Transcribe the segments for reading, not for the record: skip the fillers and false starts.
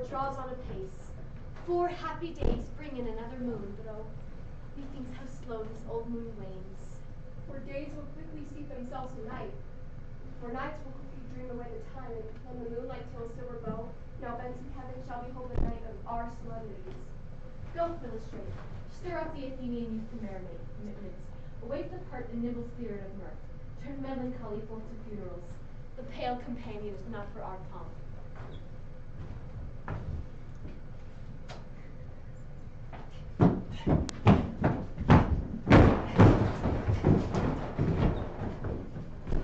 Draws on apace. 4 happy days bring in another moon, but oh, methinks how slow this old moon wanes. For days will quickly seep themselves to night, for nights will quickly dream away the time, and when the moonlight till a silver bow, now bends in heaven shall behold the night of our solemnities. Go, Philostrate, stir up the Athenian youth to merriment, awake the part and nimble spirit of mirth, turn melancholy forth to funerals. The pale companion is not for our pomp.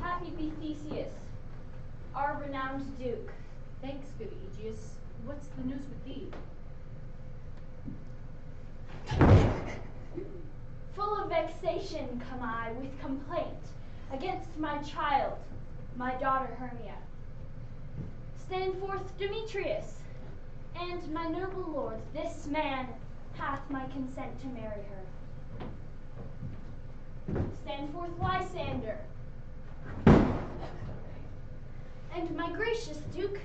Happy be Theseus, our renowned Duke. Thanks, good Aegeus. What's the news with thee? Full of vexation come I with complaint against my child, my daughter Hermia. Stand forth, Demetrius, and my noble lord, this man hath my consent to marry her. Stand forth, Lysander, and my gracious Duke,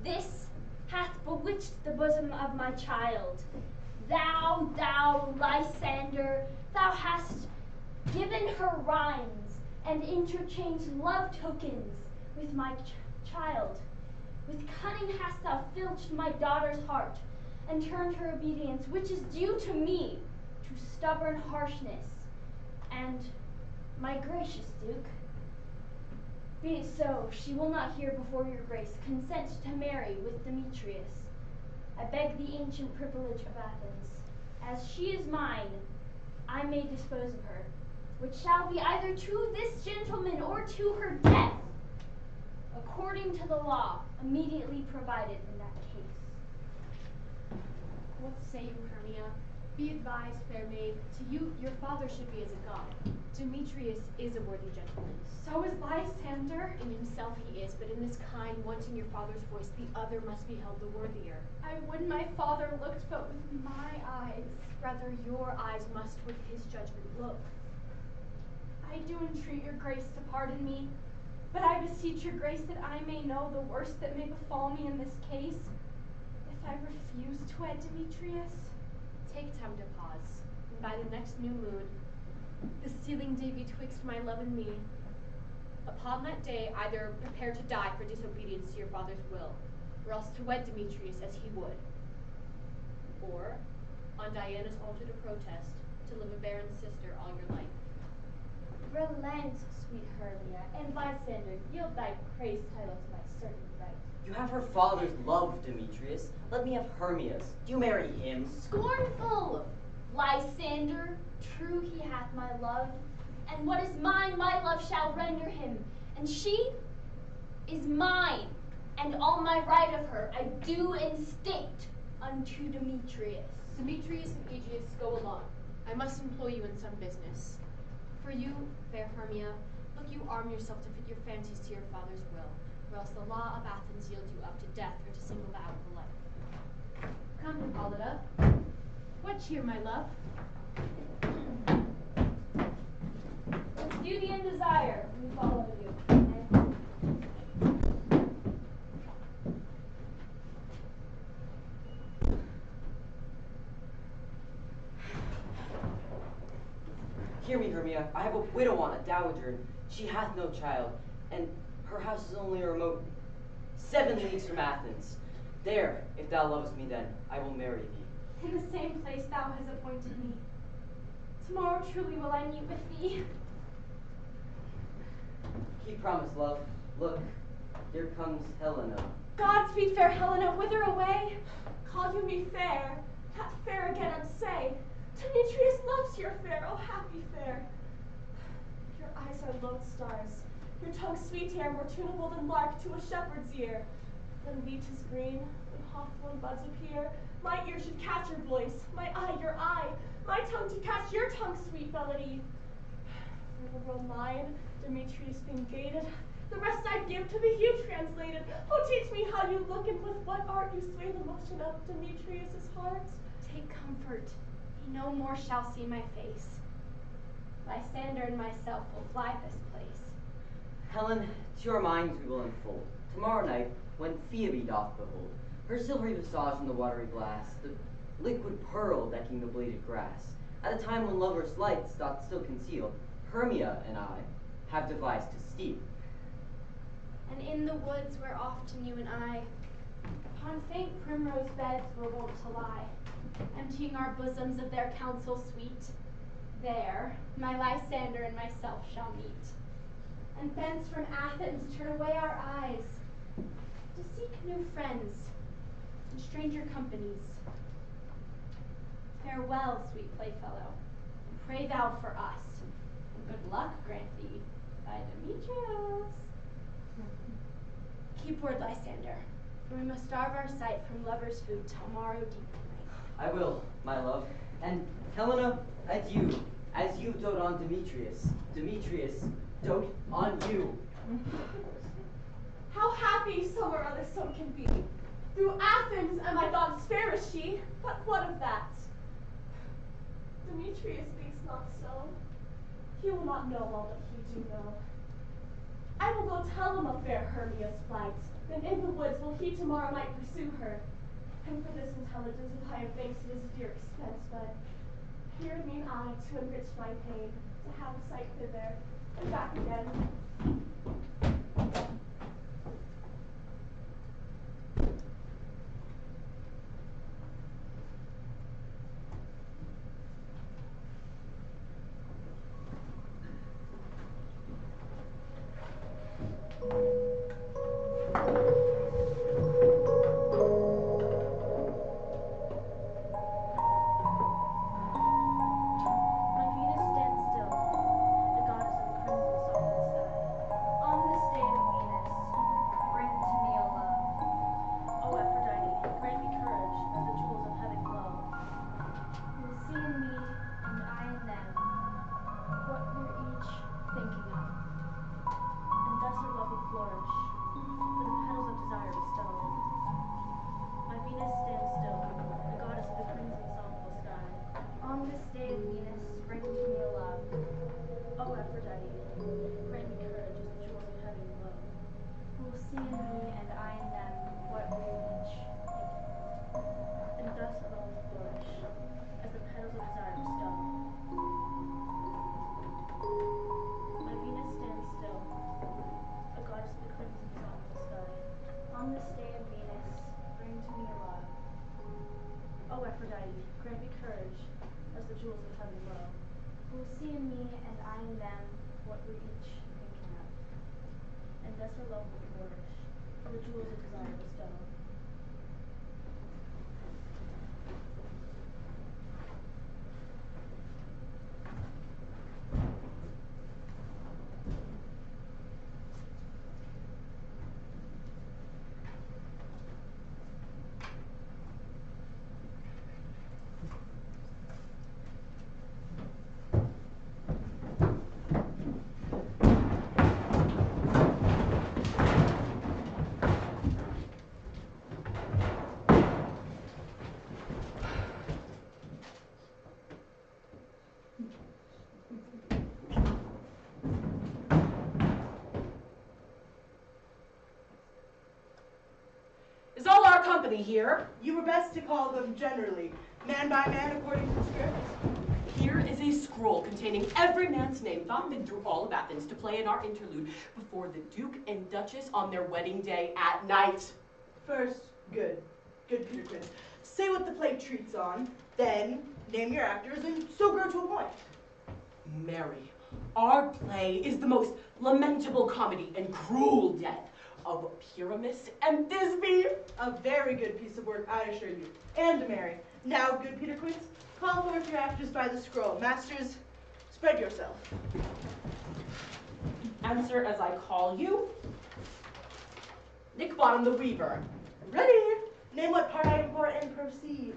this hath bewitched the bosom of my child. Thou, Lysander, thou hast given her rhymes and interchanged love tokens with my child. With cunning hast thou filched my daughter's heart and turned her obedience, which is due to me, to stubborn harshness. And, my gracious Duke, be it so, she will not hear before your grace consent to marry with Demetrius. I beg the ancient privilege of Athens. As she is mine, I may dispose of her, which shall be either to this gentleman or to her death, according to the law immediately provided in that case. What say you, Hermia? Be advised, fair maid, to you your father should be as a god. Demetrius is a worthy gentleman. So is Lysander. In himself he is, but in this kind, wanting your father's voice, the other must be held the worthier. I would my father looked but with my eyes. Rather, your eyes must with his judgment look. I do entreat your grace to pardon me, but I beseech your grace that I may know the worst that may befall me in this case. If I refuse to wed Demetrius, take time to pause, and by the next new moon, the sealing day betwixt my love and me, upon that day either prepare to die for disobedience to your father's will, or else to wed Demetrius as he would, or, on Diana's altar to protest, to live a barren sister all your life. Relent, sweet Hermia, and Lysander, yield thy praise title to my certain right. You have her father's love, Demetrius. Let me have Hermia's. Do you marry him? Scornful! Lysander, true he hath my love, and what is mine my love shall render him, and she is mine, and all my right of her I do instinct unto Demetrius. Demetrius and Aegeus, go along. I must employ you in some business. For you, fair Hermia, look you arm yourself to fit your fancies to your father's will, or else the law of Athens yield you up to death or to single vow of life. Come, Hippolyta. What cheer, my love? With duty and desire, we follow you. Hear me, Hermia. I have a widow on, a dowager, and she hath no child, and her house is only a remote 7 leagues from Athens. There, if thou lovest me then, I will marry thee. In the same place thou hast appointed me. Tomorrow truly will I meet with thee. Keep promise, love. Look, here comes Helena. Godspeed, fair Helena, whither away? Call you me fair, that fair again unsay. Demetrius loves your fair, oh happy fair. Your eyes are lodestars, your tongue sweet air, more tunable than lark to a shepherd's ear. When wheat is green, when hawthorn buds appear, my ear should catch your voice, my eye, my tongue to catch your tongue's sweet melody. For the world mine, Demetrius being gated, the rest I give to be you translated. Oh, teach me how you look and with what art you sway the motion of Demetrius's heart. Take comfort, he no more shall see my face. Lysander and myself will fly this place. Helen, to your minds we will unfold. Tomorrow night, when Phoebe doth behold her silvery visage in the watery glass, the liquid pearl decking the bladed grass, at a time when lovers' lights doth still conceal, Hermia and I have devised to steal. And in the woods where often you and I, upon faint primrose beds were wont to lie, emptying our bosoms of their counsel sweet, there my Lysander and myself shall meet. And thence from Athens turn away our eyes, to seek new friends and stranger companies. Farewell, sweet playfellow, and pray thou for us, and good luck grant thee, thy Demetrius. Keep word, Lysander, for we must starve our sight from lovers' food till morrow deep night. I will, my love. And Helena, adieu, as you dote on Demetrius. Demetrius, dote on you. How happy some or other some can be. Through Athens am I thought as fair as she, but what of that? Demetrius thinks not so. He will not know all that he do know. I will go tell him of fair Hermia's flight, then in the woods will he tomorrow night pursue her. And for this intelligence, if I have thanks it is dear expense, but here mean I to enrich my pain, to have a sight thither, and back again. Is all our company here? You were best to call them generally, man by man according to script. Here is a scroll containing every man's name not been through all of Athens to play in our interlude before the Duke and Duchess on their wedding day at night. First, good Peter Quince. Say what the play treats on, then name your actors, and so grow to a point. Mary, our play is the most lamentable comedy and cruel death of Pyramus and Thisbe. A very good piece of work, I assure you. And Mary. Now, good Peter Quince, call forth your actors by the scroll. Masters, spread yourself. Answer as I call you. Nick Bottom the Weaver. Ready? Name what part I am for and proceed.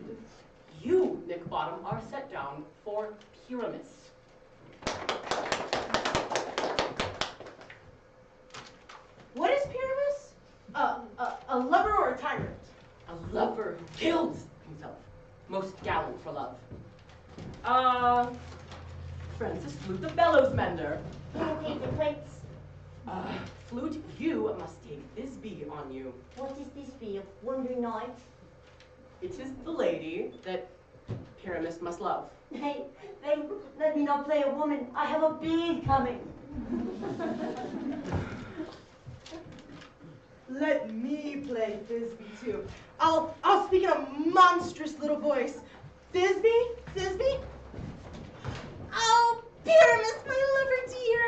You, Nick Bottom, are set down for Pyramus. What is Pyramus? A lover or a tyrant? A lover who kills himself. Most gallant for love. Francis Flute the bellows mender. Peter Quince. Flute, you must take Thisbe on you. What is this be of wandering night? It is the lady that Pyramus must love. Hey, let me not play a woman. I have a bid coming. Let me play Thisbe too. I'll speak in a monstrous little voice. Thisbe? Thisbe? Oh, Pyramus, my lover dear.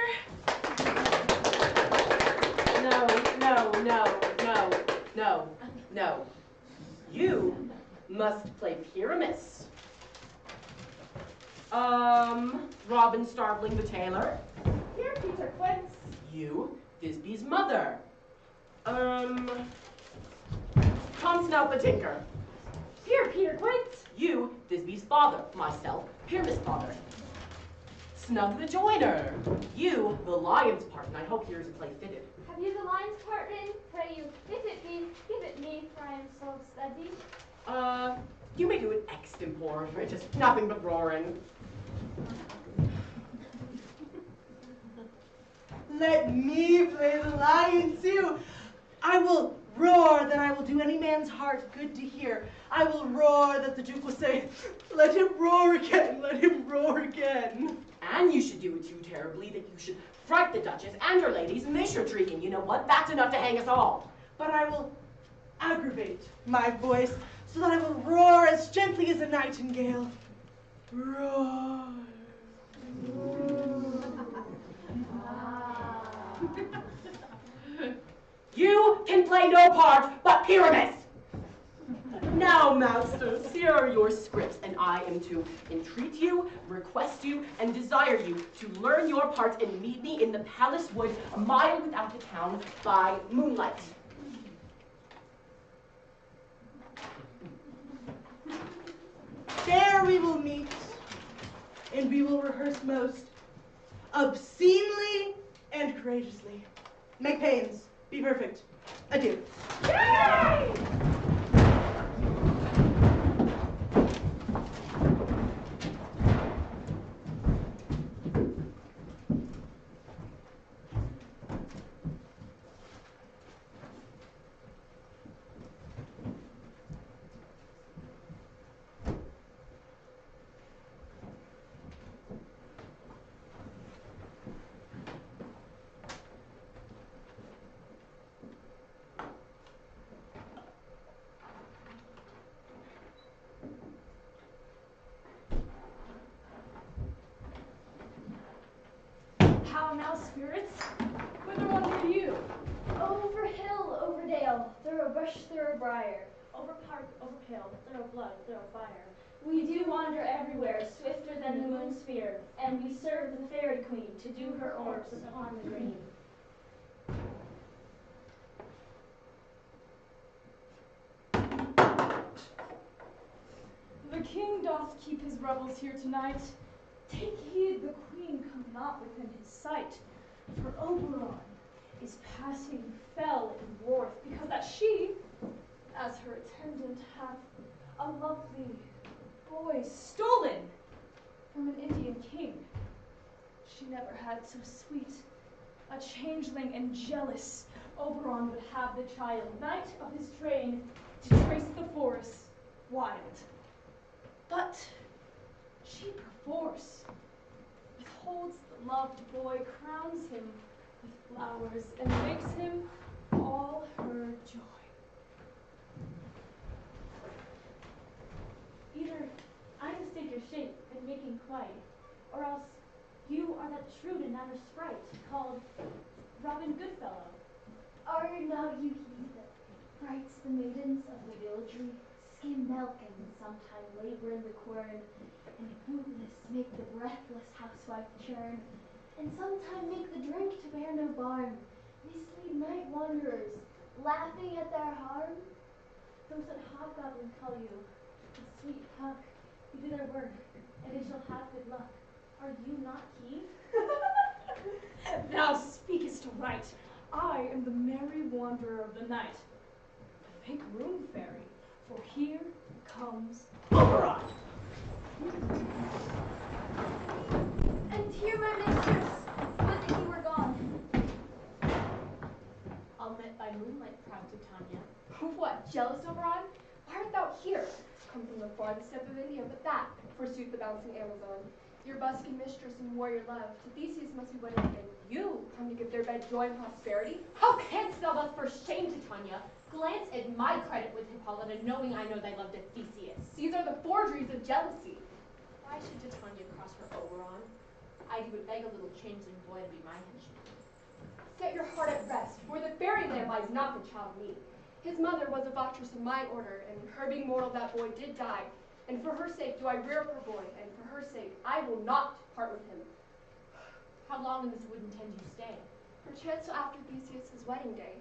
No. You must play Pyramus. Robin Starveling the tailor. Here, Peter Quince. You, Thisbe's mother. Tom Snout the tinker. Here, Peter Quince. You, Thisbe's father. Myself, Pyramus' father. Snug the joiner. You, the lion's part, and I hope here's a play fitted. Have you the lion's part in? Pray you, if it be, give it me, for I am so steady. You may do it extempore, for it's just nothing but roaring. Let me play the lion too. I will roar that I will do any man's heart good to hear. I will roar that the Duke will say, let him roar again, let him roar again. And you should do it too terribly that you should fright the Duchess and her ladies, and they should shriek, and you know what? That's enough to hang us all. But I will aggravate my voice so that I will roar as gently as a nightingale. Roar. You can play no part but Pyramus. Now, masters, here are your scripts, and I am to entreat you, request you, and desire you to learn your parts and meet me in the palace wood a mile without the town by moonlight. There we will meet, and we will rehearse most obscenely and courageously. Make pains. Be perfect. Adieu. Yay! How now, spirits? Whither wander you? Over hill, over dale, through a bush, through a briar, over park, over hill, through blood, through fire. We do wander everywhere, swifter than the moon's sphere, and we serve the fairy queen to do her orbs upon the green. The king doth keep his revels here tonight. Take heed the queen come not within his sight, for Oberon is passing fell in warth, because that she, as her attendant, hath a lovely boy stolen from an Indian king. She never had so sweet a changeling and jealous. Oberon would have the child, knight of his train, to trace the forest wild. But she perforce holds the loved boy, crowns him with flowers, and makes him all her joy. Either I mistake your shape and making clay, or else you are that shrewd and natter sprite called Robin Goodfellow. Are not you he that frights the maidens of the villagery, skim milk and sometime labor in the quern, and bootless make the breathless housewife churn, and sometime make the drink to bear no barn, mislead night wanderers, laughing at their harm? Those that hobgoblin call you, the sweet puck, you do their work, and they shall have good luck. Are you not he? Thou speakest right. I am the merry wanderer of the night. Make room, fairy, for here comes Oberon. And here my mistress, would that you were gone. I'll met by moonlight, proud Titania. What, jealous, Oberon? Why art thou here? Come from the farthest step of India, but that, forsooth, the bouncing Amazon. Your buskin mistress and warrior love, to Theseus must be wedded, and you come to give their bed joy and prosperity? How canst thou thus for shame, Titania? Glance at my credit with Hippolyta, knowing I know thy love to Theseus. These are the forgeries of jealousy. Why should Titania cross for Oberon? I would beg a little changeling boy to be my henchman. Set your heart at rest, for the fairyland lies not the child me. His mother was a votress of my order, and her being mortal that boy did die. And for her sake do I rear up her boy, and for her sake I will not part with him. How long in this wood intend you stay? Perchance till after Theseus' wedding day.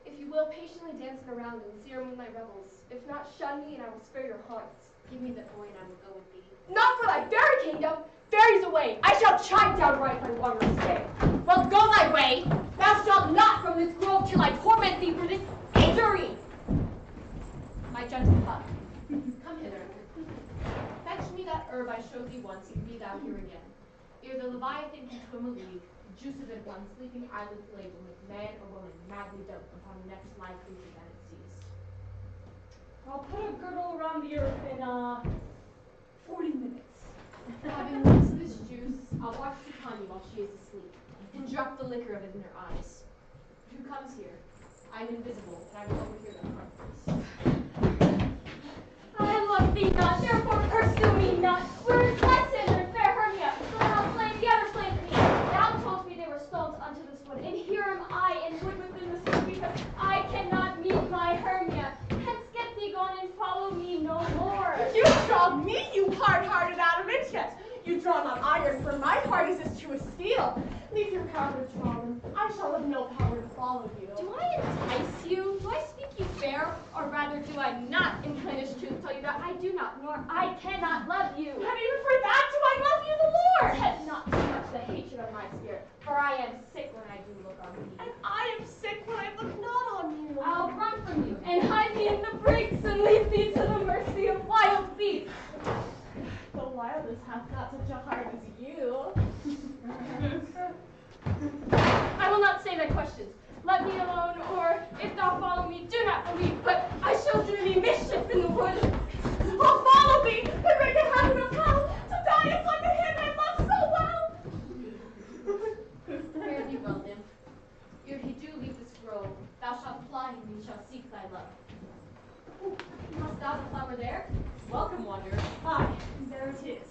If you will, patiently dance in around and see your moonlight revels. If not, shun me, and I will spare your haunts. Give me that boy, and I will go with thee. Not for thy fairy kingdom! Fairies away! I shall chide downright my wanderer's stay. Well, go thy way! Thou shalt not from this grove till I torment thee for this injury! My gentle puck, come hither. Fetch me that herb I showed thee once, and be thou here again. Ere the Leviathan can swim a league, the juice of it one sleeping eyelid flame will make man or woman madly dote upon the next live creature that it sees. I'll put a girdle around the earth in 40 minutes. Having mixed this juice, I'll watch Titania while she is asleep, and drop the liquor of it in her eyes. Who comes here? I am invisible, and I will overhear them conference. I love thee not, therefore pursue me not. Where is Lysander and fair Hermia? For thou slain the other slain me. Thou told me they were stones unto this wood, and here am I in wood within the wood, because I cannot meet my Hermia. Hence get thee gone and follow me no more. You draw me, you hard-hearted adamantient. You draw not iron, for my heart is as true as steel. Leave your coward, Robin. I shall have no power to follow you. Do I entice you? Do I speak you fair? Or rather, do I not in plainest truth tell you that I do not, nor I cannot love you? And even for that do I love you the more. Test not too much the hatred of my spirit, for I am sick when I do look on thee. And I am sick when I look not on you. I'll run from you and hide me in the brakes and leave thee to the mercy of wild beasts. The wildest hath not such a heart as you. I will not say thy questions. Let me alone, or if thou follow me, do not believe, but I shall do thee mischief in the wood. Oh, follow me, and make it happen of hell. To die is like the him I love so well. Fare thee well, nymph. Ere he do leave this grove, thou shalt fly him and shalt seek thy love. Ooh, must thou the flower there? Welcome, wanderer. Aye, there it is.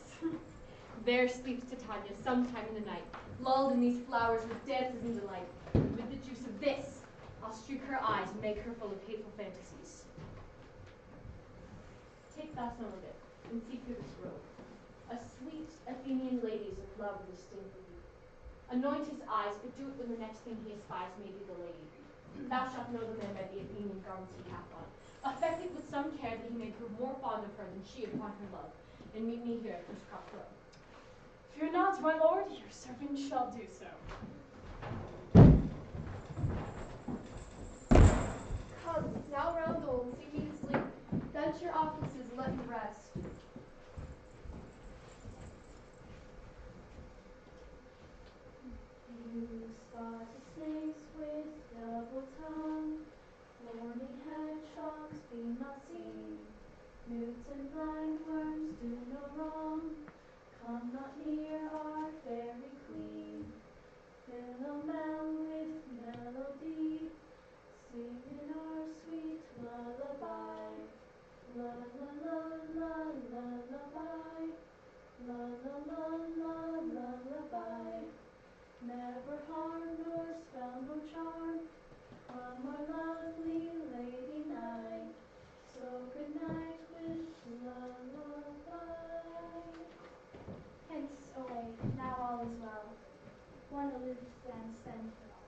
There sleeps Titania sometime in the night, lulled in these flowers with dances and delight. With the juice of this, I'll streak her eyes and make her full of hateful fantasies. Take thou some of it, and seek through this grove. A sweet Athenian lady is in love with this disdainful youth. Anoint his eyes, but do it when the next thing he espies may be the lady. Thou shalt know the man by the Athenian garments he hath on. Affect it with some care that he may prove more fond of her than she upon her love, and meet me here at Criscop Row. Fear not, my lord, your servant shall do so. Come, now round old, see me to sleep. Vent your offices, and let me rest. You spot snakes with double tongue, thorny hedgehogs be not seen. Newts and blind worms do no wrong. Come not near our fairy queen. lullaby. Never harm nor spell nor charm from our lovely lady night. So good night with lullaby. Hence away, now all is well. One aloof and send her on.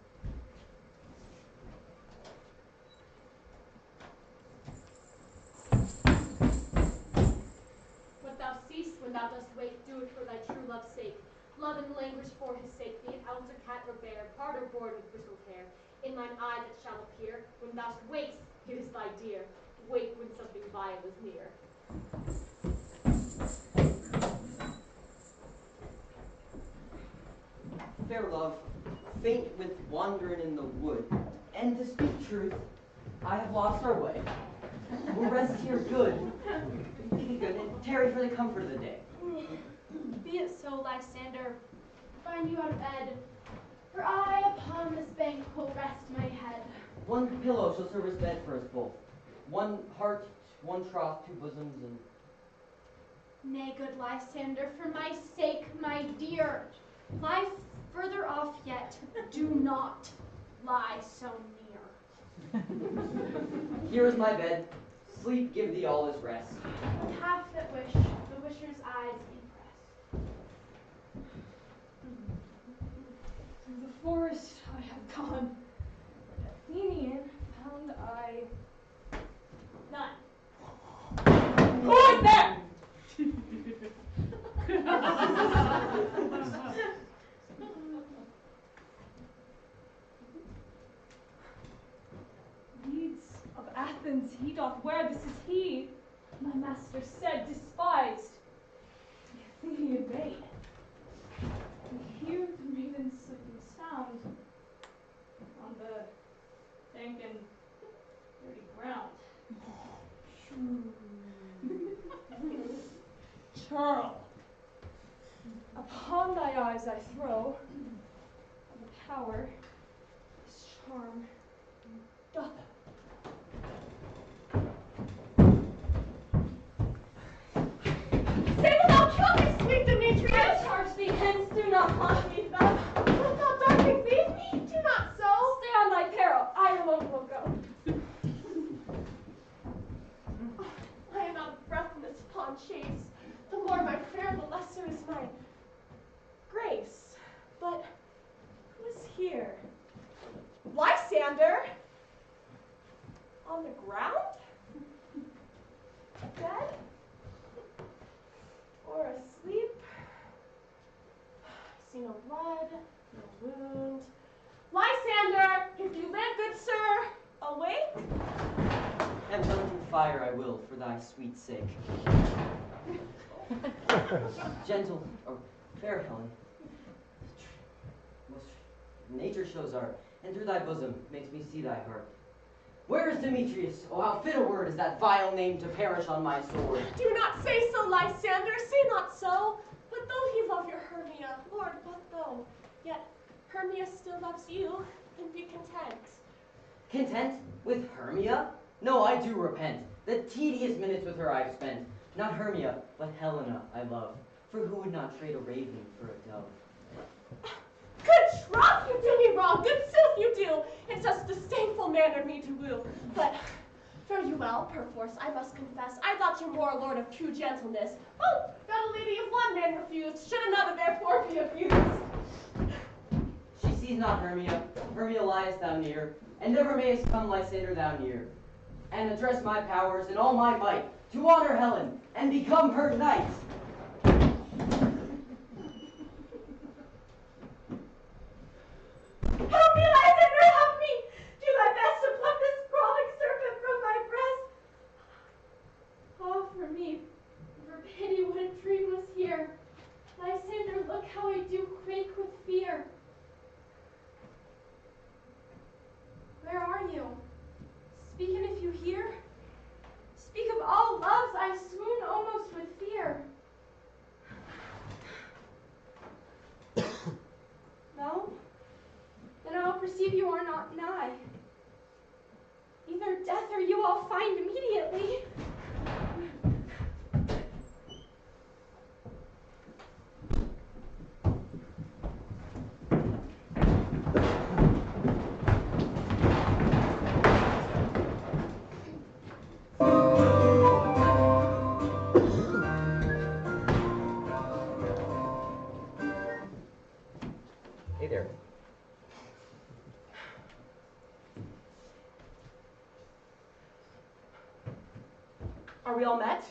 What thou seest when thou dost wake, do it for thy true love's sake. Love and language for his sake, be it ounce or cat or bear, part or board with bristled hair. In thine eye that shall appear, when thou wakest, it is thy dear. Wake when something vile is near. Fair love, faint with wandering in the wood, and to speak truth, I have lost our way. We'll rest here good. Be good and tarry for the comfort of the day. Be it so, Lysander. Find you out of bed, for I upon this bank will rest my head. One pillow shall serve as bed for us both. One heart, one troth, two bosoms, and... Nay, good Lysander, for my sake, my dear, lie further off yet. Do not lie so near. Here is my bed. Sleep give thee all his rest. With half that wish, the wisher's eyes impress. Through the forest I have gone, but Athenian found I none. Who is there? Weeds of Athens he doth wear, this is he, my master said, despised, the Athenian maid. And hear the maiden's slipping sound on the dank and dirty ground. Churl, upon thy eyes I throw, of the power, this charm doth. Say that thou kill me, sweet Demetrius! I charge thee hence, do not haunt me thus. Wilt thou darkly leave me? Do not so. Stay on thy peril, I alone will go. I am out of breath in this fond chase. The more my prayer, the lesser is my grace. But who is here? Lysander? On the ground? Dead? Or asleep? I see no blood, no wound. Lysander, if you live, good sir, awake? And burn through fire I will for thy sweet sake. Gentle, or fair Helen, most nature shows art, and through thy bosom makes me see thy heart. Where is Demetrius? Oh, how fit a word is that vile name to perish on my sword. Do not say so, Lysander, say not so. But though he love your Hermia, Lord, what though? Yet Hermia still loves you, and be content. Content with Hermia? No, I do repent. The tedious minutes with her I've spent. Not Hermia, but Helena I love. For who would not trade a raven for a dove? Good troth, you do me wrong, good sooth you do, in such disdainful manner me to woo. But fare you well, perforce, I must confess, I thought you more a lord of true gentleness. Oh, that a lady of one man refused, should another therefore be abused. She sees not Hermia, Hermia liest thou near, and never mayest come Lysander thou near, and address my powers in all my might, to honor Helen, and become her knight. Help me, Lysander, help me! Do thy best to pluck this crawling serpent from my breast. Oh, for me, for pity, what a dream was here. Lysander, look how I do quake with fear. Where are you? Speak, and if you hear, speak of all loves, I swoon almost with fear. No? Then I'll perceive you are not nigh. Either death or you I'll find immediately. here. Are we all met?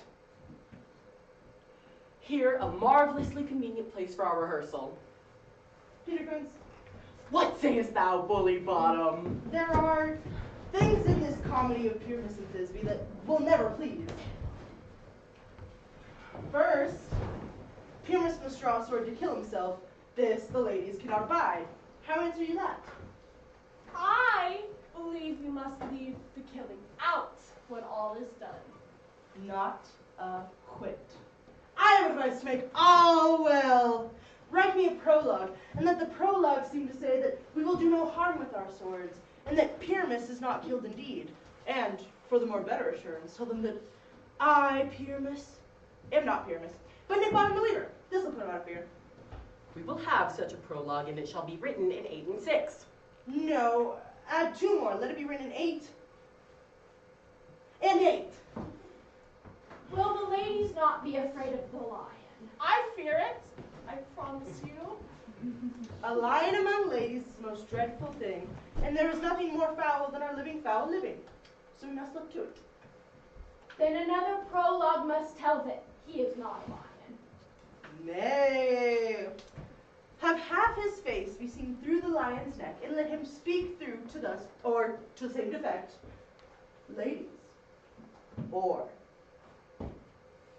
Here, a marvelously convenient place for our rehearsal. Peterkins, What sayest thou, bully bottom? there are things in this comedy of Pyramus and Thisbe that will never please. First, Pyramus must draw a sword to kill himself. This the ladies cannot abide. How answer you that? I believe we must leave the killing out when all is done. Not a whit. I have advice to make. Oh, well. Write me a prologue, and let the prologue seem to say that we will do no harm with our swords, and that Pyramus is not killed indeed. And, for the more better assurance, tell them that I, Pyramus, am not Pyramus, but an embodied believer. This will put him out of fear. We will have such a prologue, and it shall be written in 8 and 6. No, add 2 more. Let it be written in 8 and 8. Will the ladies not be afraid of the lion? I fear it, I promise you. A lion among ladies is the most dreadful thing, and there is nothing more foul than our living foul living. So we must look to it. Then another prologue must tell that he is not a lion. Nay. Have half his face be seen through the lion's neck, and let him speak through to thus, or to the same effect, ladies, or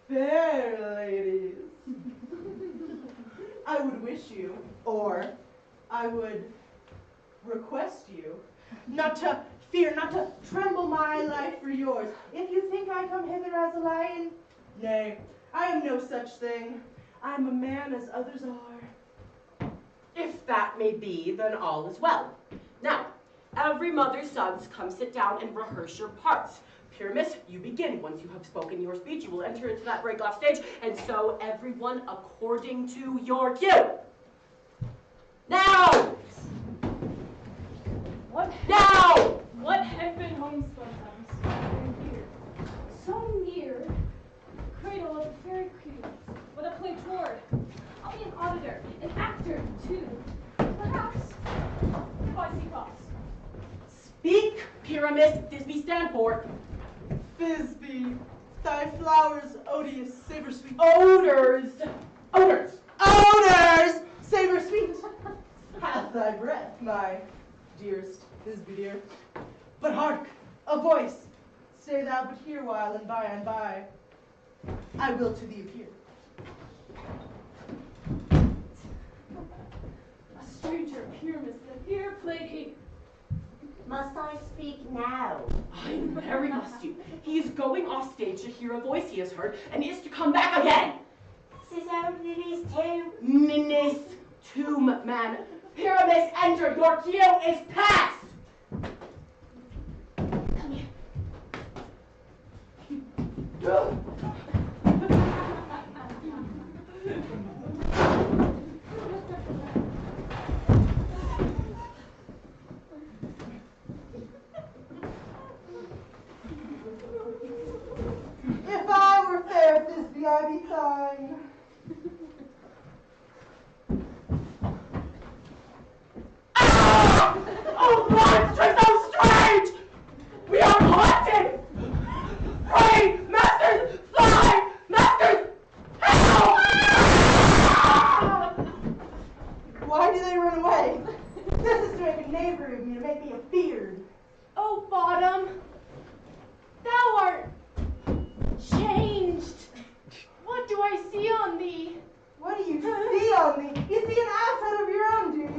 fair ladies. I would wish you, or I would request you, not to fear, not to tremble my life for yours. If you think I come hither as a lion, nay, I am no such thing. I am a man as others are. If that may be, then all is well. Now, every mother's sons, come sit down and rehearse your parts. Pyramus, you begin. Once you have spoken your speech, you will enter into that break-off stage, and so everyone according to your cue. Now! Now! What have been homespun times? Here, so near the cradle of the fairy queen, with a play toward. I'll be an auditor, an actor too. Perhaps, if I see cause. Speak, Pyramus. Thisbe stand for. Thisbe, thy flowers odious, savor sweet. Odors. Odors. Odors! Savor sweet. Hath thy breath, my dearest Thisbe dear. But hark, a voice. Stay thou but here while, and by I will to thee appear. A stranger, Pyramus, the here lady. Must I speak now? I very must you. He is going off stage to hear a voice he has heard, and is to come back again. This is only these two. Minis tomb man. Pyramus, enter. Your cue is past. Come here. If I were fair, Thisbe, I'd be thine. Oh, monstrous, so strange! We are haunted! Pray, masters, fly! Masters, help! Why do they run away? This is to make a neighbor of me, to make me afeared. Oh, Bottom, thou art changed. What do I see on thee? What do you see on me? You see an ass out of your own, do you?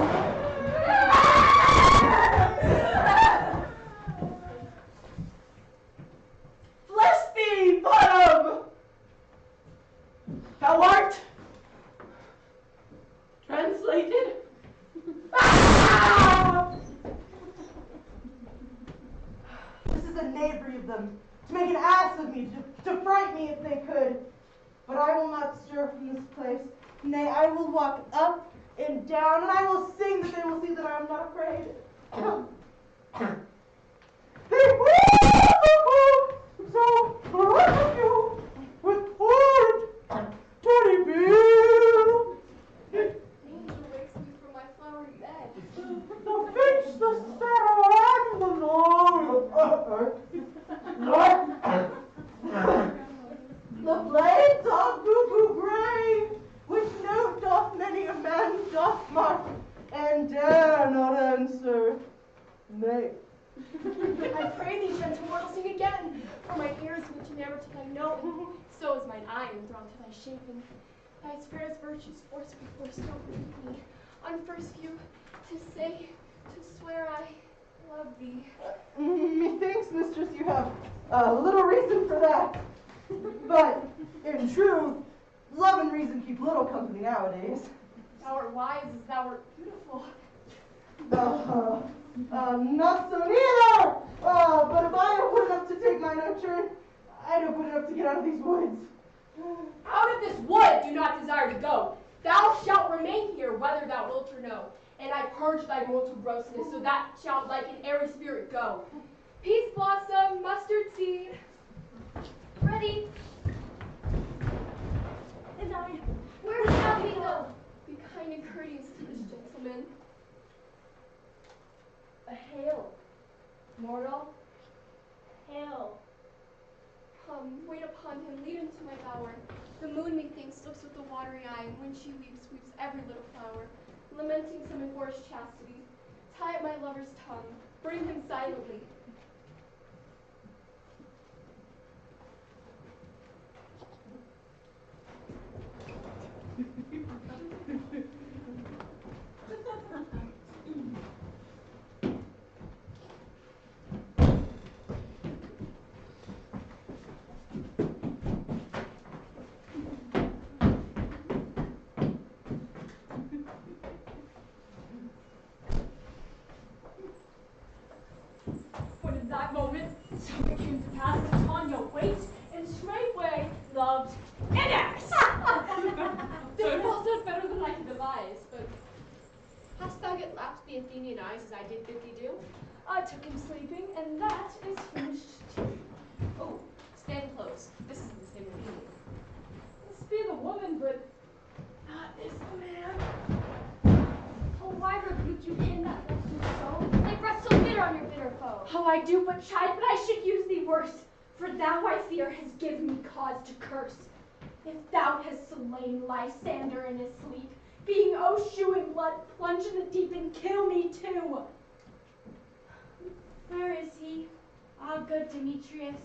Bless thee, Bottom! Thou art translated. This is a knavery of them, to make an ass of me, to fright me if they could. But I will not stir from this place. Nay, I will walk up and down, and I will sing that they will see that I am not afraid. So proud you with horrid Teddy Bill. Angel wakes me from my flowery bed. Nay. I pray thee, gentle mortal, sing again, for my ears which never to thy note, so is mine eye enthralled to thy shape, and thy fairest virtues forcefully forced over me. On first view, to say, to swear I love thee. Methinks, mistress, you have little reason for that. But, in truth, love and reason keep little company nowadays. Thou art wise as thou art beautiful. Not so neither! But if I have put enough to take mine own turn, I'd have put enough to get out of these woods. Out of this wood do not desire to go. Thou shalt remain here, whether thou wilt or no. And I purge thy mortal grossness, so that shalt like an airy spirit go. Peace blossom, mustard seed. Ready? And I, where shall we go? Be kind and courteous to this gentleman. A hail. Mortal. Hail. Come, wait upon him, lead him to my bower. The moon, methinks, looks with a watery eye, and when she weeps, weeps every little flower. Lamenting some enforced chastity, tie up my lover's tongue, bring him silently. But in that moment, so it came to pass that Tanya waked and straightway loved an ass. They both out better than I could devise, but hast thou yet lapsed the Athenian eyes as I did bid thee do? I took him sleeping, and that is finished too. Oh, stand close. This is the same Athenian. This be the woman, but not this man. Oh, why rebuke you him that loves you so? Thy breath so bitter on your bitter foe. Oh, I do but chide, but I should use thee worse. For thou, I fear, has given me cause to curse. If thou hast slain Lysander in his sleep, being shoe in blood, plunge in the deep and kill me too. Where is he? Ah, good Demetrius.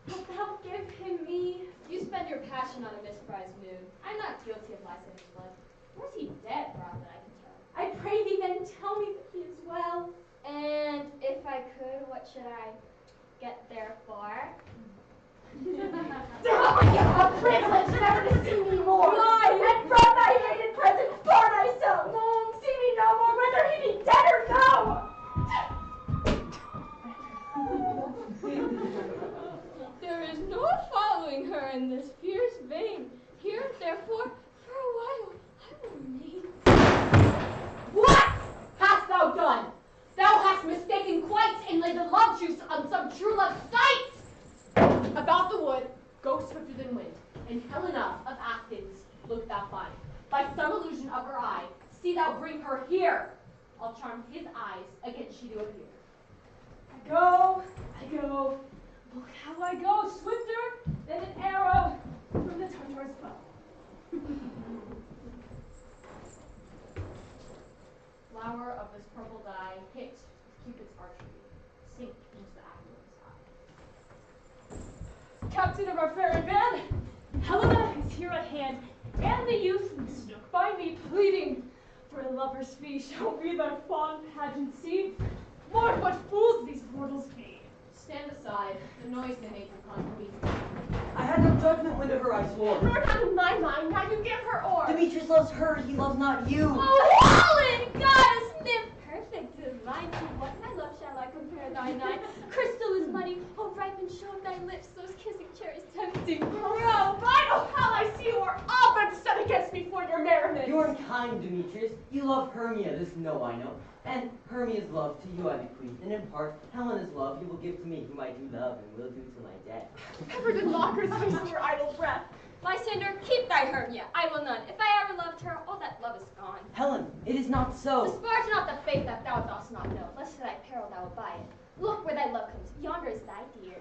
Wilt thou give him me? You spend your passion on a misprized mood. I'm not guilty of Lysander's blood. Or is he dead, for aught that I can tell? I pray thee then tell me that he is well. And if I could, what should I get there for? A privilege never to see me more. Fly, and from thy hated presence for thyself. See me no more, whether he be dead or no. There is no following her in this fierce vein. Here, therefore, for a while, I will remain. What hast thou done? Thou hast mistaken quite and laid the love juice on some true love's sights. About the wood, go swifter than wind, and Helena of Athens look thou find. By some illusion of her eye, see thou bring her here. I'll charm his eyes against she do appear. I go. Look how I go, swifter than an arrow from the Tartar's bow. Flower of this purple dye, hit Cupid's archery, sink into the Acheron's eye. Captain of our fairy band, Helena is here at hand, and the youth snook by me, pleading for a lover's fee shall be their fond pageancy. Lord, what fools these mortals be! Stand aside, the noise they make upon me. I had no judgment whenever I swore. Nor had in my mind, now you give her o'er. Demetrius loves her, he loves not you. Oh, Helen, goddess, nymph, perfect, divine, to what my love shall I compare thine eye? Crystal is muddy, oh, ripe and show thy lips, those kissing cherries tempting. Bro, bridal hell, I see you are all but set against me for your merriment. You are unkind, Demetrius. You love Hermia, this know I know. And Hermia's love to you I bequeath, and in part, Helena's love you will give to me, whom I do love and will do till my death. Ever did mockers use your idle breath? Lysander, keep thy Hermia, I will none. If I ever loved her, all that love is gone. Helen, it is not so. Disparage not the faith that thou dost not know, lest to thy peril thou abide. Look where thy love comes, yonder is thy dear.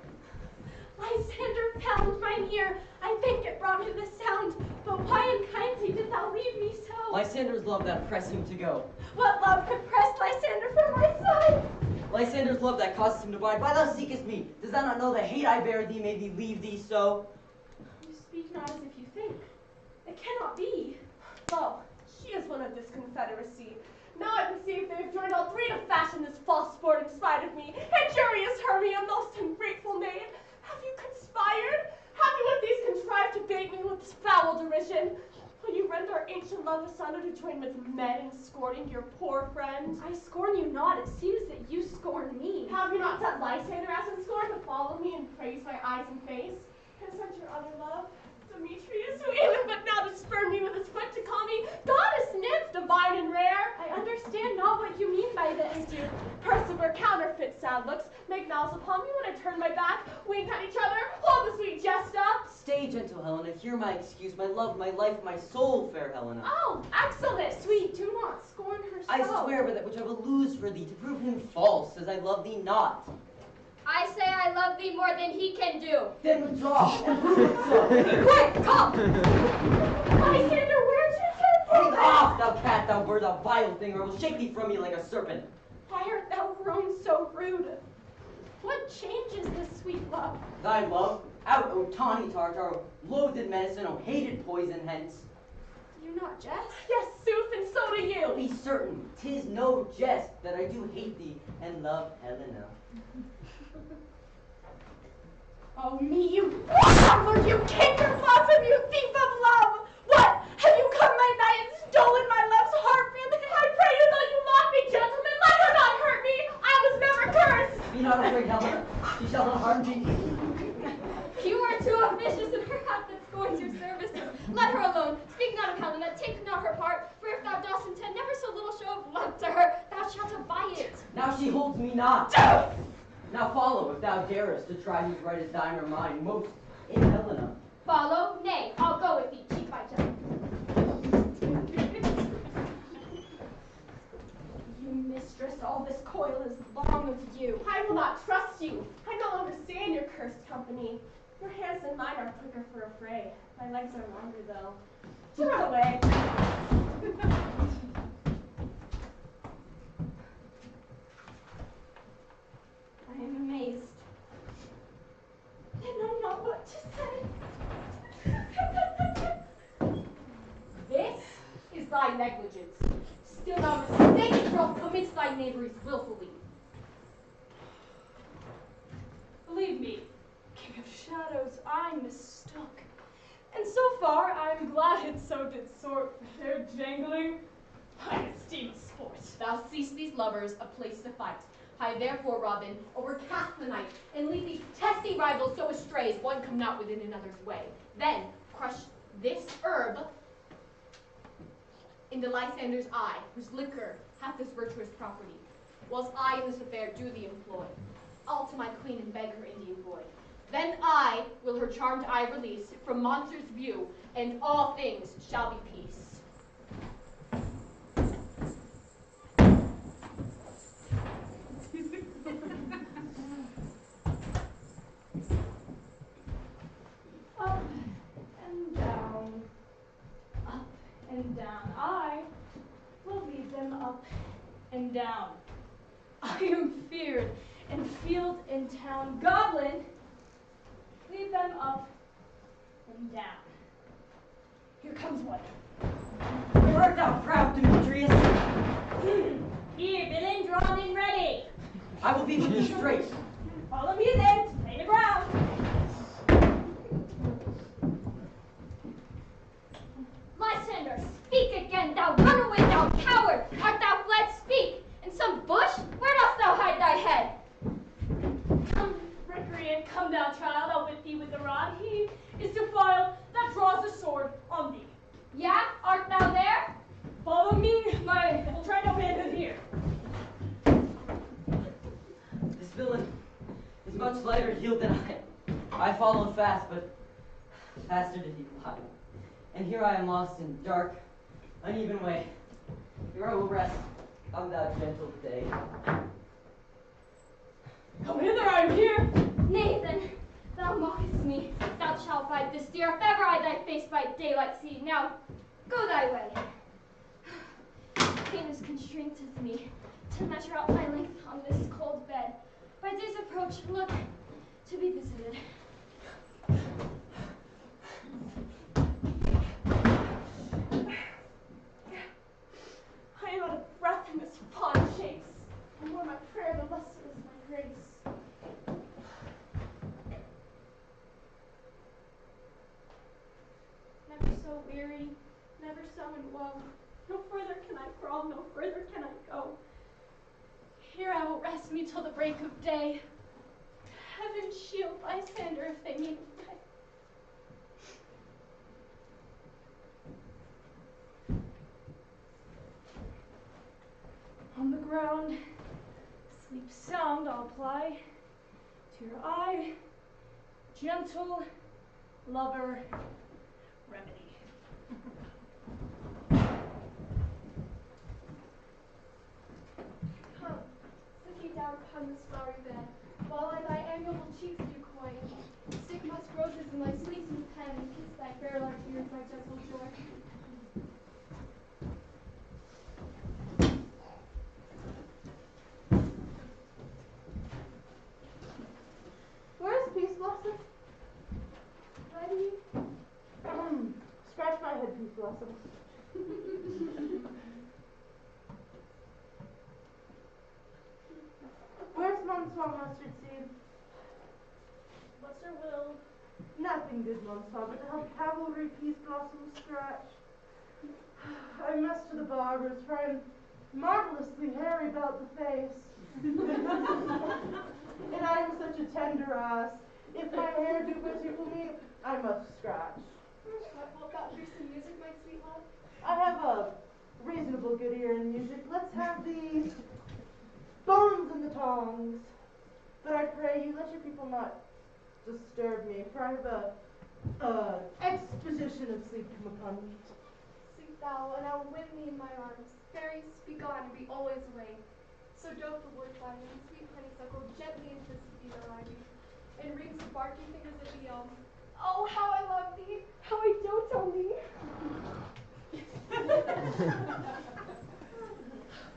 Lysander, pound mine ear. I think it brought him the sound. But why unkindly did thou leave me so? Lysander's love that pressed him to go. What love could press Lysander from my side? Lysander's love that causes him to bind. Why thou seekest me? Does thou not know the hate I bear thee made thee leave thee so? You speak not as if you think. It cannot be. Oh, she is one of this confederacy. Now I perceive they have joined all three to fashion this false sport in spite of me. Injurious Hermia, most ungrateful maid. Have you conspired? Have you with these contrived to bait me with this foul derision? Will you rend our ancient love asunder to join with men in scorning your poor friend? I scorn you not. It seems that you scorn me. Have you not set Lysander as in scorn to follow me and praise my eyes and face? And sent your other love, Demetrius, who even but now to spurn me with his foot to call me goddess nymph divine and rare? I understand not what you mean by this. I do. Persever counterfeit sad looks, make mouths upon me when I turn my back, wink at each other, hold the sweet jest up. Stay, gentle Helena, hear my excuse, my love, my life, my soul, fair Helena. Oh, excellent, sweet, do not scorn her so. I swear by that which I will lose for thee, to prove him false, as I love thee not. I say I love thee more than he can do. Then withdraw, and prove it so. Quick, come! Lysander, where'd you get from? Take off, thou cat, thou bird, thou vile thing, or I will shake thee from me like a serpent. Why art thou grown so rude? What changes this sweet love? Thy love, out, O tawny tartar, O loathed medicine, O hated poison hence. Do you not jest? Yes, sooth, and so do you. Be certain, 'tis no jest that I do hate thee and love Helena. Oh me, you bastard, you canker blossom, you thief of love! What? Have you come my night and stolen my love's heart from me? I pray you, though you mock me, gentlemen, let her not hurt me! I was never cursed! Be not afraid, Helena, she shall not harm thee. You are too officious and perhaps that scorns your services. Let her alone. Speak not of Helena, take not her part, for if thou dost intend never so little show of love to her, thou shalt abide it. Now she holds me not. Now follow, if thou darest, to try whose right is thine or mine, most in Helena. Follow? Nay, I'll go with thee, cheek by jowl. You mistress, all this coil is long of you. I will not trust you. I no longer stand your cursed company. Your hands and mine are quicker for a fray. My legs are longer, though. To run away. I am amazed. I know not what to say. This is thy negligence. Still thou mistaken girl commits thy knaveries willfully. Believe me, King of Shadows, I mistook. And so far, I'm glad it so did sort for their jangling. I esteem sport. Thou seest these lovers a place to fight. Hie therefore, Robin, overcast the night, and lead these testy rivals so astray as one come not within another's way. Then crush this herb into Lysander's eye, whose liquor hath this virtuous property, whilst I in this affair do the employ. I'll to my queen and beg her Indian boy. Then I will her charmed eye release from monsters' view, and all things shall be peace. Up and down, up and down. I will lead them up and down. I am feared in field and town. Goblin, lead them up and down. Here comes one. Where art thou, proud Demetrius? Here, villain, drawn and ready. I will be with thee straight. Follow me then, lay the ground. Lysander, speak again, thou runaway, thou coward! Art thou fled? Speak! In some bush? Where dost thou hide thy head? Come, recreant, come thou child, I'll whip thee with the rod. He is defiled that draws the sword on thee. Yeah, art thou there? Follow me, my will try no man here. This villain is much lighter heeled than I. I followed fast, but faster did he fly. And here I am lost in dark, uneven way. Here I will rest on thou gentle day. Come hither, I am here. Nathan, thou mockest me. Thou shalt fight this deer, if ever I thy face by daylight see. Now, go thy way. Pain is constraineth me. to measure out my length on this cold bed. By day's approach, look, to be visited. I am out of breath in this fond chase. The more my prayer, the lesser is my grace. Never so weary, never so in woe. No further can I crawl, no further can I go. Here I will rest me till the break of day. Heaven shield Lysander if they meet with me. On the ground, sleep sound I'll apply to your eye, gentle lover remedy. Come, sit ye down upon this flowery bed, while I thy amiable cheeks do coin. Stick musk roses in thy sweet smooth pen, and kiss thy fair large ears, my gentle joy. Where's Peace Blossom? Ready? Scratch my head, Peace Blossom. Where's Monsieur Mustard Seed? What's your will? Nothing good, Monsieur, but to help cavalry Peace Blossom scratch. I must to the barber's, for I'm marvelously hairy about the face. And I am such a tender ass. If my hair do but tickle me, I must scratch. Wilt thou hear some music, my sweet love? I have a reasonable good ear in music. Let's have the bones and the tongs. But I pray you, let your people not disturb me, for I have a exposition of sleep come upon me. Sleep thou, and I will win thee in my arms. Fairies, be gone and be always away. So dote the wood vine and sweet honeysuckle gently into the season ivy, and rings of barky fingers of the elm. Oh, how I love thee! How I dote on thee!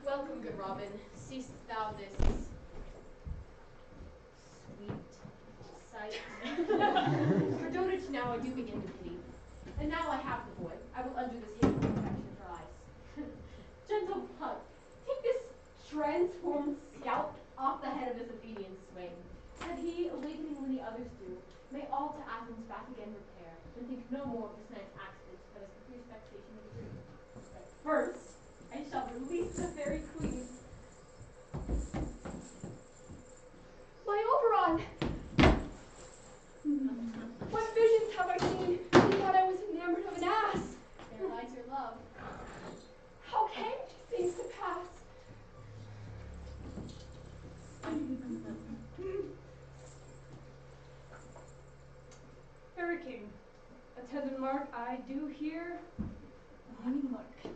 Welcome, good Robin. Seest thou this sweet sight? For dotage now I do begin to pity. And now I have the boy, I will undo this hateful affection of her eyes. Gentle pug, take this transformed scalp off the head of this Athenian swain, that he, awakening when the others do, may all to Athens back again repair, and think no more of this night's accident, but as the fierce vexation of a dream. But first, I shall release the fairy queen. My Oberon! What visions have I seen? Methought I was enamored of an ass. There lies your love. How came these things to pass? Fairy King, attendant Mark, I do hear a morning lark.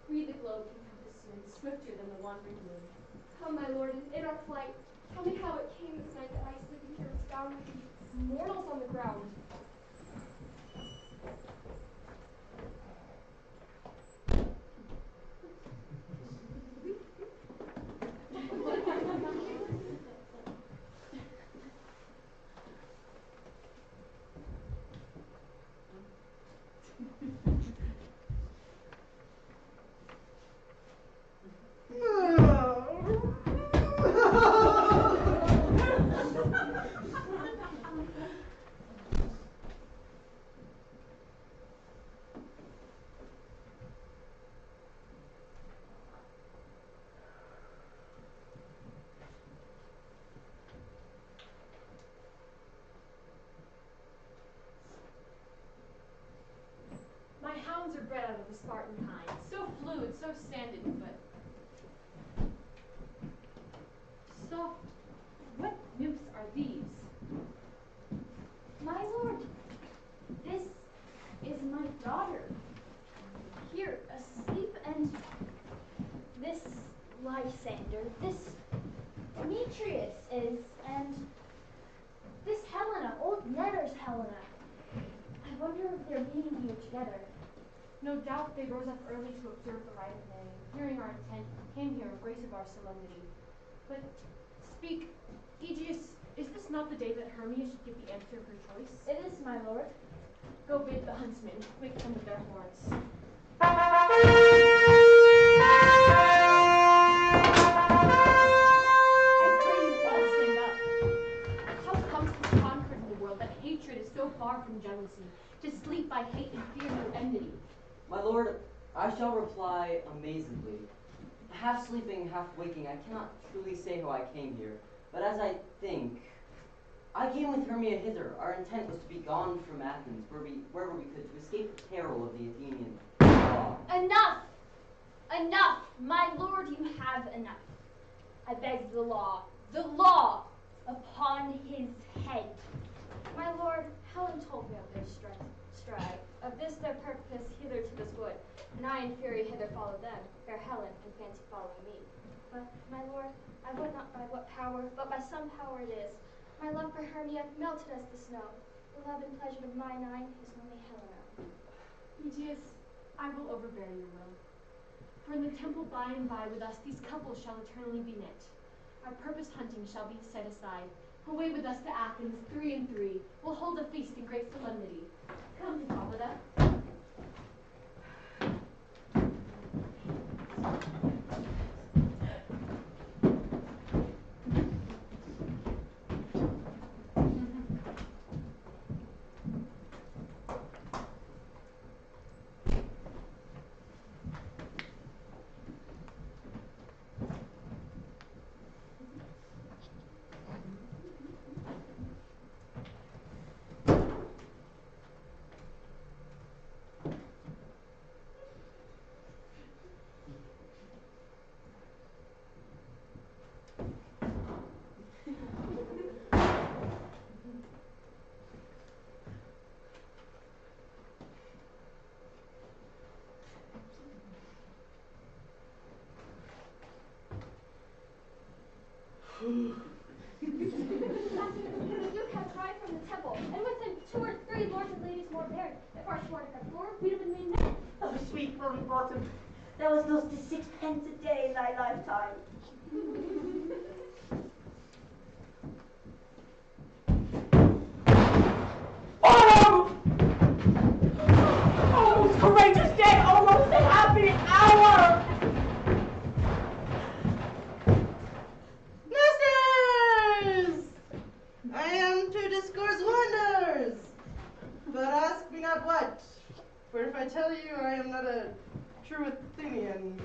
Read the globe can compass soon, swifter than the wandering moon. Come, my lord, in our flight, tell me how it came this night that I sleeping here was found with these mortals on the ground. My hounds are bred out of the Spartan kind, so fluid, so sanded, but soft. What nymphs are these? My lord, this is my daughter. Here, asleep, and this Lysander, this Demetrius is, and this Helena, old Netter's Helena. I wonder if they're meeting here together. No doubt they rose up early to observe the rite of May, hearing our intent, came here in grace of our solemnity. But speak, Aegeus, is this not the day that Hermia should give the answer of her choice? It is, my lord. Go bid the huntsmen wake them with their horns. I pray you all stand up. How comes this concord in the world that hatred is so far from jealousy, to sleep by hate and fear no enmity? My lord, I shall reply amazedly. Half sleeping, half waking, I cannot truly say how I came here, but as I think, I came with Hermia hither. Our intent was to be gone from Athens, wherever we could, to escape the peril of the Athenian law. Enough! Enough! My lord, you have enough. I beg the law, upon his head. My lord, Helen told me of their strife, of this their purpose hither to this wood, and I in fury hither followed them, fair Helen in fancy following me. But, my lord, I would not by what power, but by some power it is. My love for Hermia melted as the snow. The love and pleasure of mine eye is only Helena. Aegeus, I will overbear your will. For in the temple by and by with us these couples shall eternally be knit. Our purposed hunting shall be set aside. Away with us to Athens, 3 and 3. We'll hold a feast in great solemnity. Come, Hippolyta. The Duke had cried from the temple, and with him 2 or 3 lords and ladies more bared. If our sword had been forward, we'd have been made men. Oh, sweet Rolling Bottom, thou hast lost to 6 pence a day in thy lifetime. Oh! Oh, most courageous day! Oh, most happy hour! Masters! I am to discourse wonders, but ask me not what, for if I tell you I am not a true Athenian.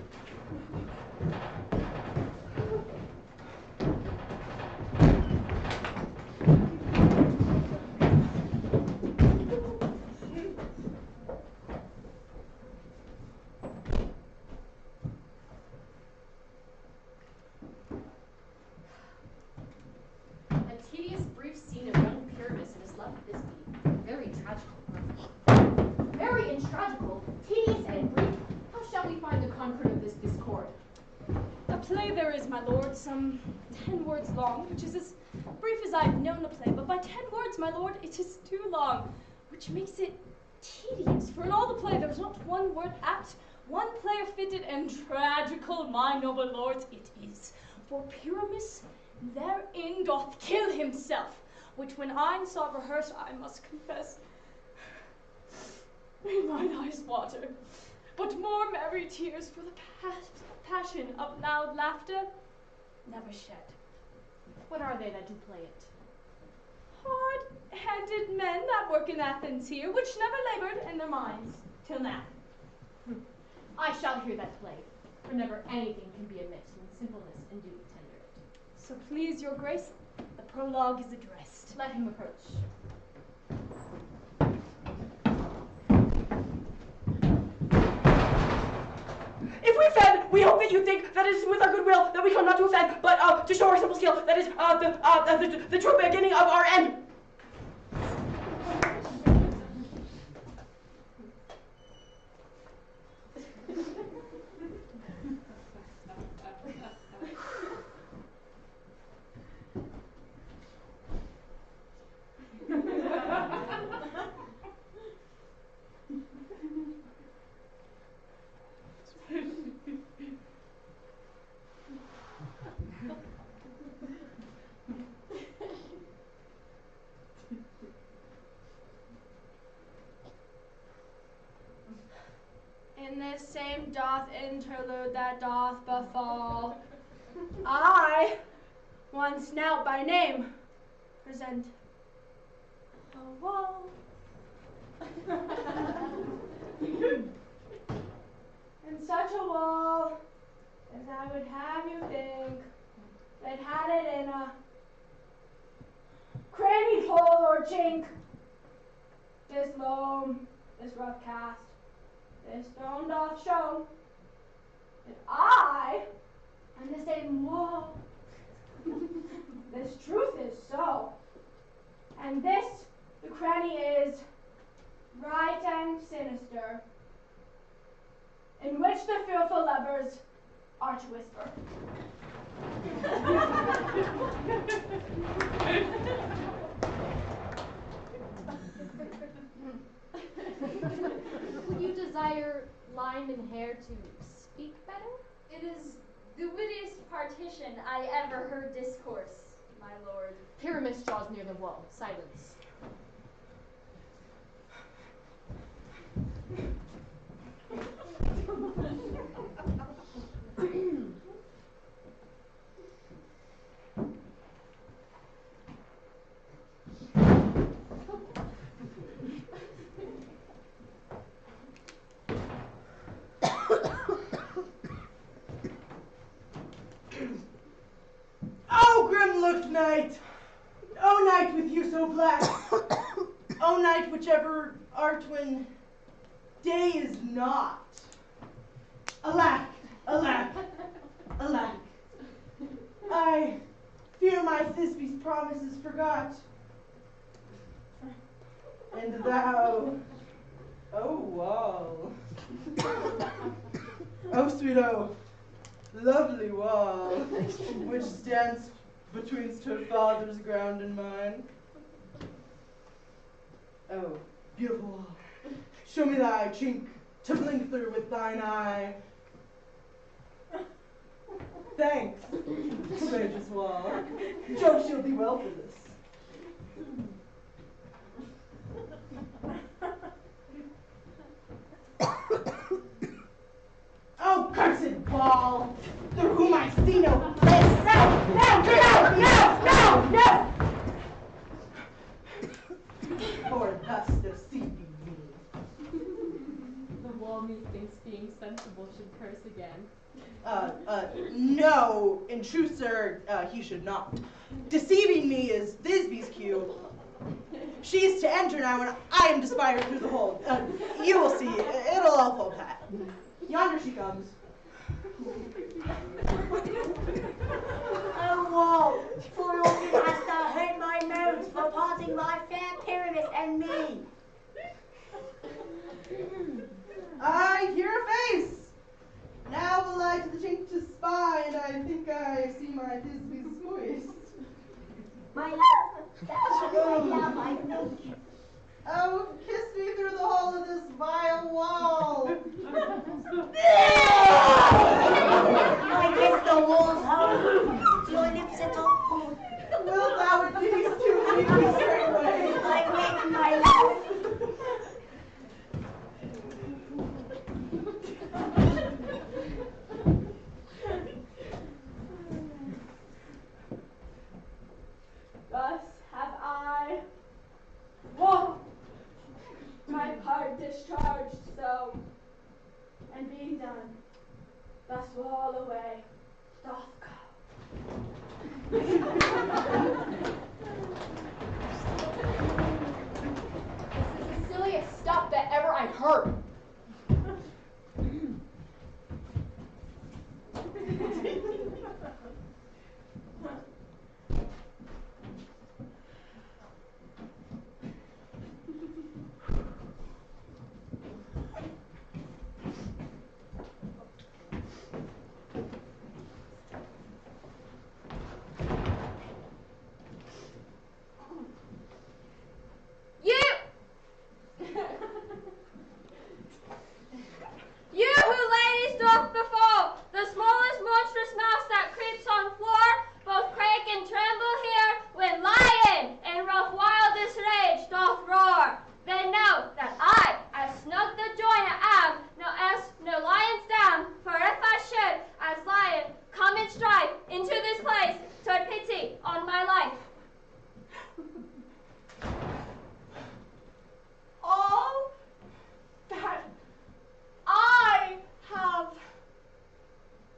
A tedious brief scene of young Pyramus and his love of Thisbe. Very tragical. Very intragical, tedious and brief. How shall we find the concord of this discord? A play there is, my lord, some 10 words long, which is as brief as I've known a play, but by 10 words, my lord, it is too long, which makes it tedious. For in all the play there is not one word apt, one player fitted, and tragical, my noble lords, it is. For Pyramus therein doth kill himself, which when I saw rehearsed, I must confess, made mine eyes water. But more merry tears for the passion of loud laughter never shed. What are they that do play it? Hard-handed men that work in Athens here, which never labored in their minds till now. I shall hear that play, for never anything can be amiss when simpleness and duty tender it. So please your grace, the prologue is addressed. Let him approach. If we offend, we hope that you think that it is with our goodwill that we come not to offend, but to show our simple skill that is the true beginning of our end. interlude that doth befall. I, one Snout by name, present a wall. And such a wall as I would have you think that had it in a crannied hole or chink. This loam, this rough cast, this stone doth show that I am the same wall. This truth is so, and this the cranny is right and sinister, in which the fearful lovers are to whisper. Would you desire lime and hair to speak better? It is the wittiest partition I ever heard discourse, my lord. Pyramus draws near the wall. Silence. Oh, grim-looked night! Oh, night with you so black! Oh, night whichever art when day is not! Alack, alack, alack! I fear my Thisbe's promises forgot. And thou, oh wall, oh sweet oh, lovely wall, which stands betwixt her father's ground and mine. Oh, beautiful wall, show me thy chink to blink through with thine eye. Thanks, courageous wall. Jove she'll be well for this. Oh, cursed wall, through whom I see no bliss. No! For thus deceiving me. The wall methinks being sensible should curse again. No, in truth, sir, he should not. Deceiving me is Thisbe's cue. She's to enter now, and I am to spy her through the hole. You will see, it'll all fall pat. Yonder she comes. Oh, wall, for often hast thou heard my moans for parting my fair Pyramus and me. I hear a face. Now will I to the chink to spy, and I think I see my Thisbe's voice. My love, my love, I milk you. Oh, kiss me through the hole of this vile wall. I kiss the walls home, your lips are top. Wilt thou at least to leave me straightway? I wait, my love. Thus have I walked, my part discharged so, and being done, thus wall away doth go. This is the silliest stuff that ever I heard.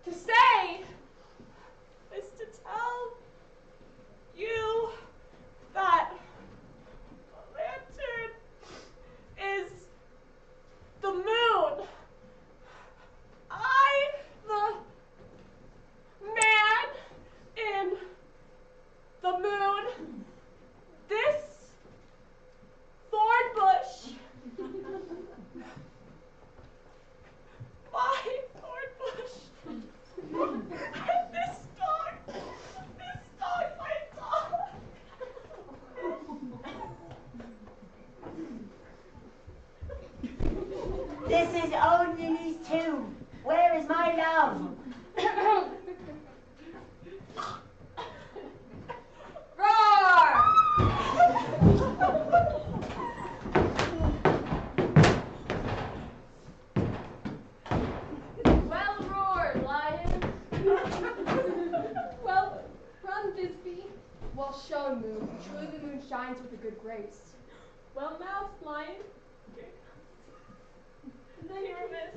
to say is to tell you that the lantern is the moon. I, the man in the moon, this thorn bush, my thorn bush, and this dog, my dog. This is old Lily's tomb. Where is my love? Roar! Well roared, lion. Well, run, Thisbe. Well shown, moon. Truly the moon shines with a good grace. Well mouthed, lion. And then you're a miss.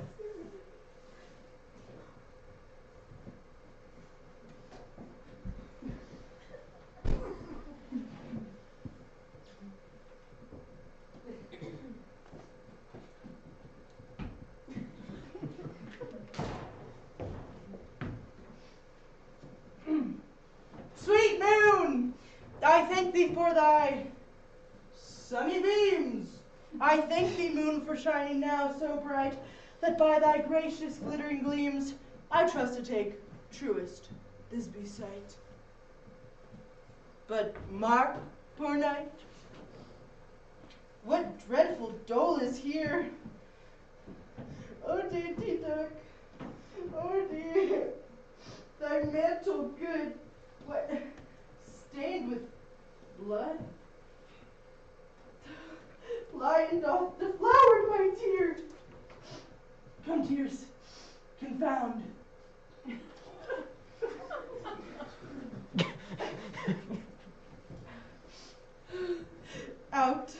Sweet moon, I thank thee for thy sunny beams. I thank thee, moon, for shining now so bright that by thy gracious glittering gleams I trust to take truest Thisbe sight. But mark, poor knight, what dreadful dole is here? Oh, dainty duck, oh dear, thy mantle good, what, stained with blood? Lion doth deflower my tears. Come, tears, confound. Out,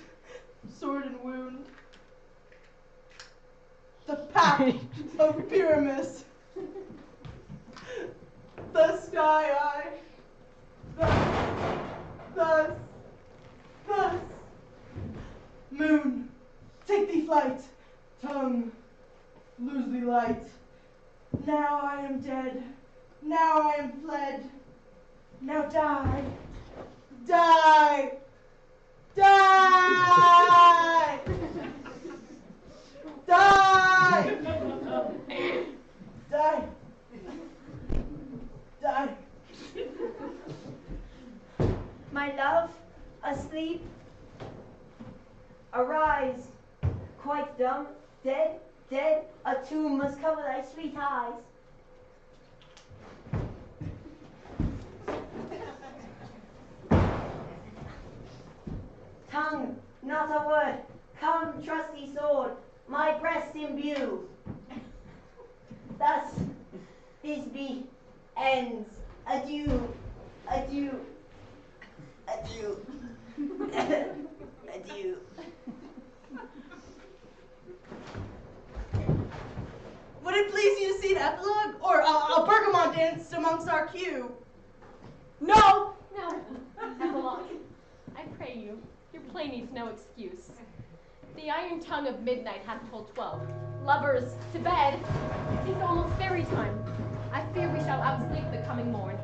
sword and wound. The pack of Pyramus. The sky eye. Thus. Moon, take thee flight. Tongue, lose thee light. Now I am dead. Now I am fled. Now die. Die. Die. Die. Die. Die. My love, asleep. Arise, quite dumb, dead, a tomb must cover thy sweet eyes. Tongue, not a word, come, trusty sword, my breast imbue. Thus, Thisbe ends. Adieu, adieu, adieu, adieu. Would it please you to see an epilogue or a Bergamot dance amongst our queue? No! No. Epilogue. I pray you, your play needs no excuse. The iron tongue of midnight hath told 12. Lovers, to bed. 'Tis almost fairy time. I fear we shall outsleep the coming morn.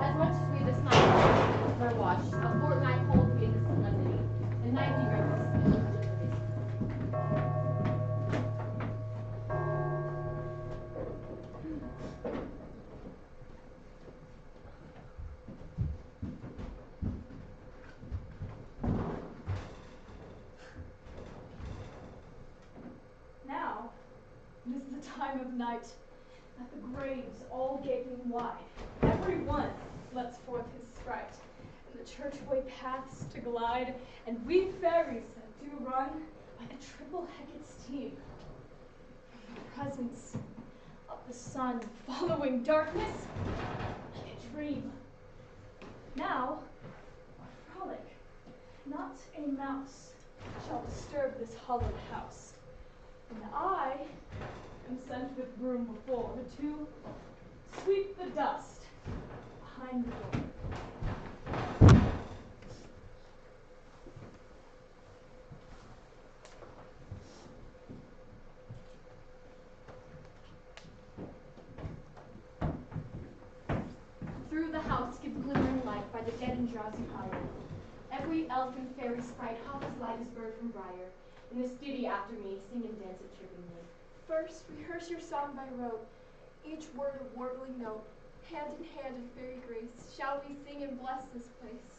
As much as we this night our watch, a fortnight hold we in the solemnity, and nightly rest. Now, this is the time of night, that the graves all gaping wide, every one lets forth his sprite, and the churchway paths to glide, and we fairies that do run by the triple Hecate's team. From the presence of the sun following darkness like a dream. Now, our frolic, not a mouse shall disturb this hallowed house. And I am sent with broom before to sweep the dust behind the door. Through the house gives glimmering light by the dead and drowsy fire. Every elf and fairy sprite hops as light as bird from briar. In this ditty after me, sing and dance it trippingly. First, rehearse your song by rote, each word a warbling note. Hand in hand of fairy grace, shall we sing and bless this place?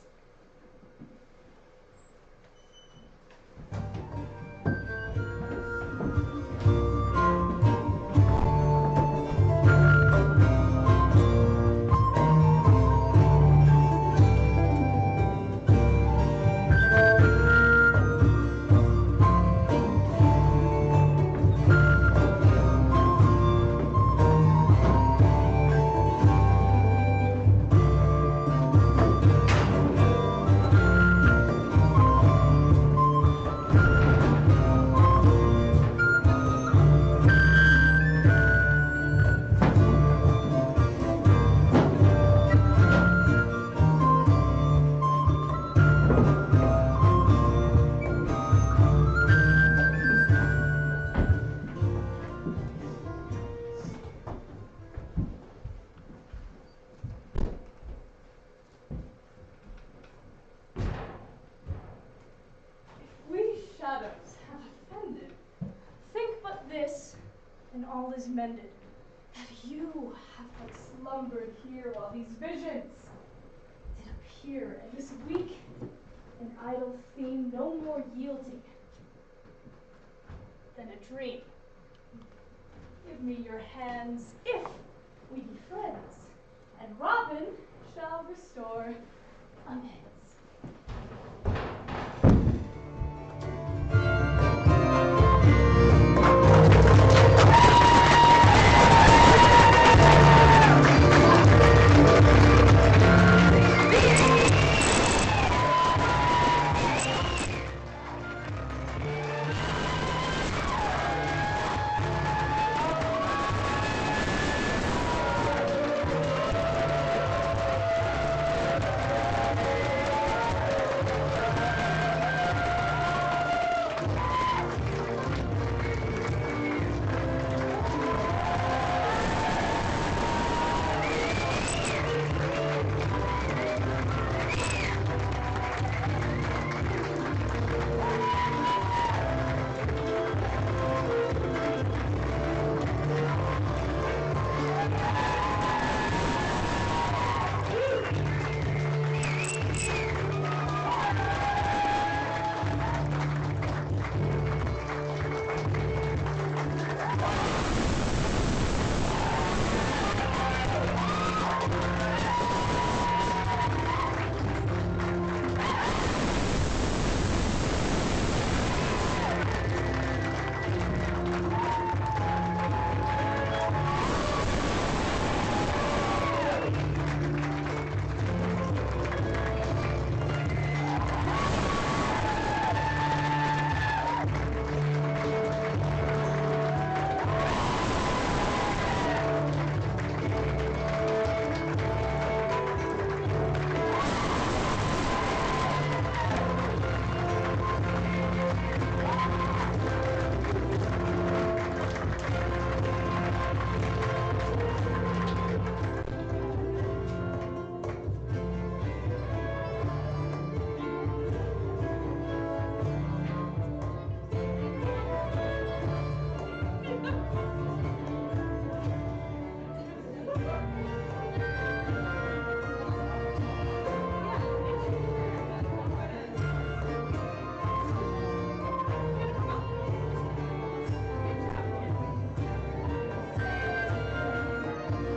all is mended, that you have but slumbered here while these visions did appear, and this weak and idle theme no more yielding than a dream. Give me your hands, if we be friends, and Robin shall restore amends.